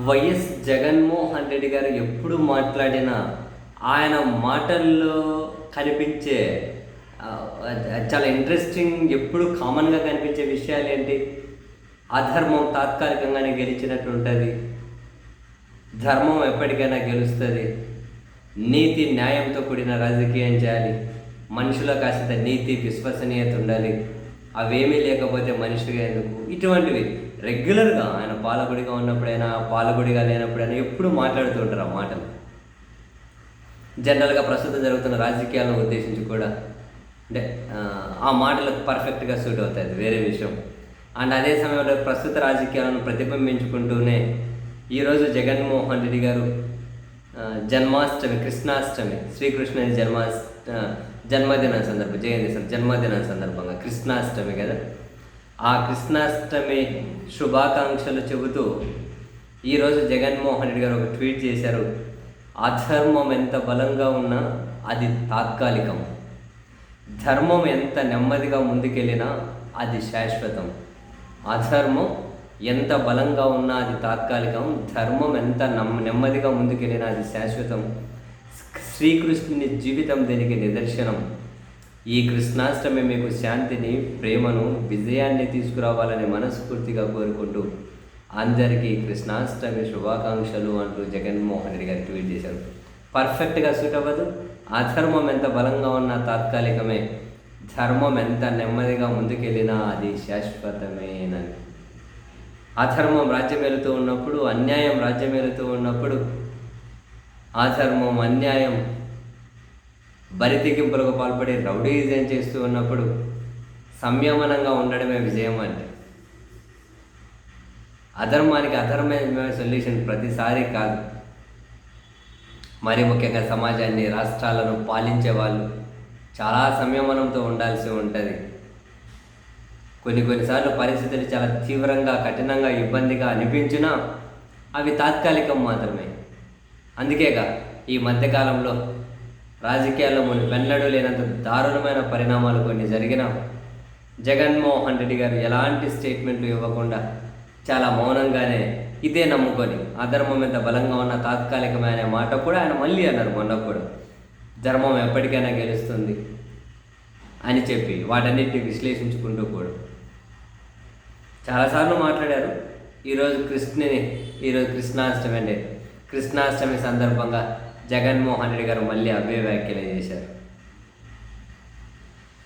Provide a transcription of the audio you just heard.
YS Jaganmohan Reddy గారు ఎప్పుడు మాట్లాడినా ఆయన మాటల్లో కనిపించే చాలా ఇంట్రెస్టింగ్ ఎప్పుడు కామన్గా కనిపించే విషయాలు ఏంటి? అధర్మం తాత్కాలికంగానే గెలిచినట్టు ఉంటుంది, ధర్మం ఎప్పటికైనా గెలుస్తుంది, నీతి న్యాయంతో కూడిన రాజకీయం చేయాలి, మనుషుల కాస్త నీతి విశ్వసనీయత ఉండాలి, అవేమీ లేకపోతే మనిషిగా ఎందుకు, ఇటువంటివి రెగ్యులర్గా ఆయన పాలకుడిగా ఉన్నప్పుడైనా పాలకుడిగా లేనప్పుడైనా ఎప్పుడు మాట్లాడుతూ ఉంటారు ఆ మాటలు. జనరల్గా ప్రస్తుతం జరుగుతున్న రాజకీయాలను ఉద్దేశించి కూడా అంటే ఆ మాటలకు పర్ఫెక్ట్గా సూట్ అవుతుంది, వేరే విషయం. అండ్ అదే సమయంలో ప్రస్తుత రాజకీయాలను ప్రతిబింబించుకుంటూనే ఈరోజు జగన్మోహన్ రెడ్డి గారు జన్మాష్టమి, కృష్ణాష్టమి, శ్రీకృష్ణుని జన్మదినం సందర్భంగా కృష్ణాష్టమి కదా, ఆ కృష్ణాష్టమి శుభాకాంక్షలు చెబుతూ ఈరోజు జగన్మోహన్ రెడ్డి గారు ఒక ట్వీట్ చేశారు. అధర్మం ఎంత బలంగా ఉన్నా అది తాత్కాలికం, ధర్మం ఎంత నెమ్మదిగా ముందుకెళ్ళినా అది శాశ్వతం. అధర్మం ఎంత బలంగా ఉన్నా అది తాత్కాలికం, ధర్మం ఎంత నెమ్మదిగా ముందుకెళ్ళినా అది శాశ్వతం. శ్రీకృష్ణుని జీవితం దీనికి నిదర్శనం. ఈ కృష్ణాష్టమి మీకు శాంతిని, ప్రేమను, విజయాన్ని తీసుకురావాలని మనస్ఫూర్తిగా కోరుకుంటూ అందరికీ కృష్ణాష్టమి శుభాకాంక్షలు అంటూ జగన్మోహన్ రెడ్డి గారు ట్వీట్ చేశారు. పర్ఫెక్ట్గా సూట్ అవ్వదు. అధర్మం ఎంత బలంగా ఉన్నా తాత్కాలికమే, ధర్మం ఎంత నెమ్మదిగా ముందుకెళ్ళినా అది శాశ్వతమేనని. అధర్మం రాజ్యమేలుతూ ఉన్నప్పుడు, అన్యాయం రాజ్యమేలుతూ ఉన్నప్పుడు, అధర్మం అన్యాయం బరితెగింపులకు పాల్పడి రౌడీజం చేస్తూ ఉన్నప్పుడు సంయమనంగా ఉండడమే విజయం అంటే. అధర్మానికి అధర్మమే సొల్యూషన్ ప్రతిసారి కాదు. మరి ముఖ్యంగా సమాజాన్ని, రాష్ట్రాలను పాలించే వాళ్ళు చాలా సంయమనంతో ఉండాల్సి ఉంటుంది. కొన్నిసార్లు పరిస్థితులు చాలా తీవ్రంగా, కఠినంగా, ఇబ్బందిగా అనిపించినా అవి తాత్కాలికం మాత్రమే. అందుకేగా ఈ మధ్యకాలంలో రాజకీయాల్లో వెన్నడూ లేనంత దారుణమైన పరిణామాలు కొన్ని జరిగిన జగన్మోహన్ రెడ్డి గారు ఎలాంటి స్టేట్మెంట్లు ఇవ్వకుండా చాలా మౌనంగానే ఇదే నమ్ముకొని, అధర్మం ఎంత బలంగా ఉన్న తాత్కాలికమైన మాట కూడా ఆయన మళ్ళీ అన్నారు మొన్న కూడా, ధర్మం ఎప్పటికైనా గెలుస్తుంది అని చెప్పి వాటన్నిటిని విశ్లేషించుకుంటూ కూడా చాలాసార్లు మాట్లాడారు. ఈరోజు కృష్ణాష్టమి సందర్భంగా జగన్మోహన్ రెడ్డి గారు మళ్ళీ అవే వ్యాఖ్యలు చేశారు.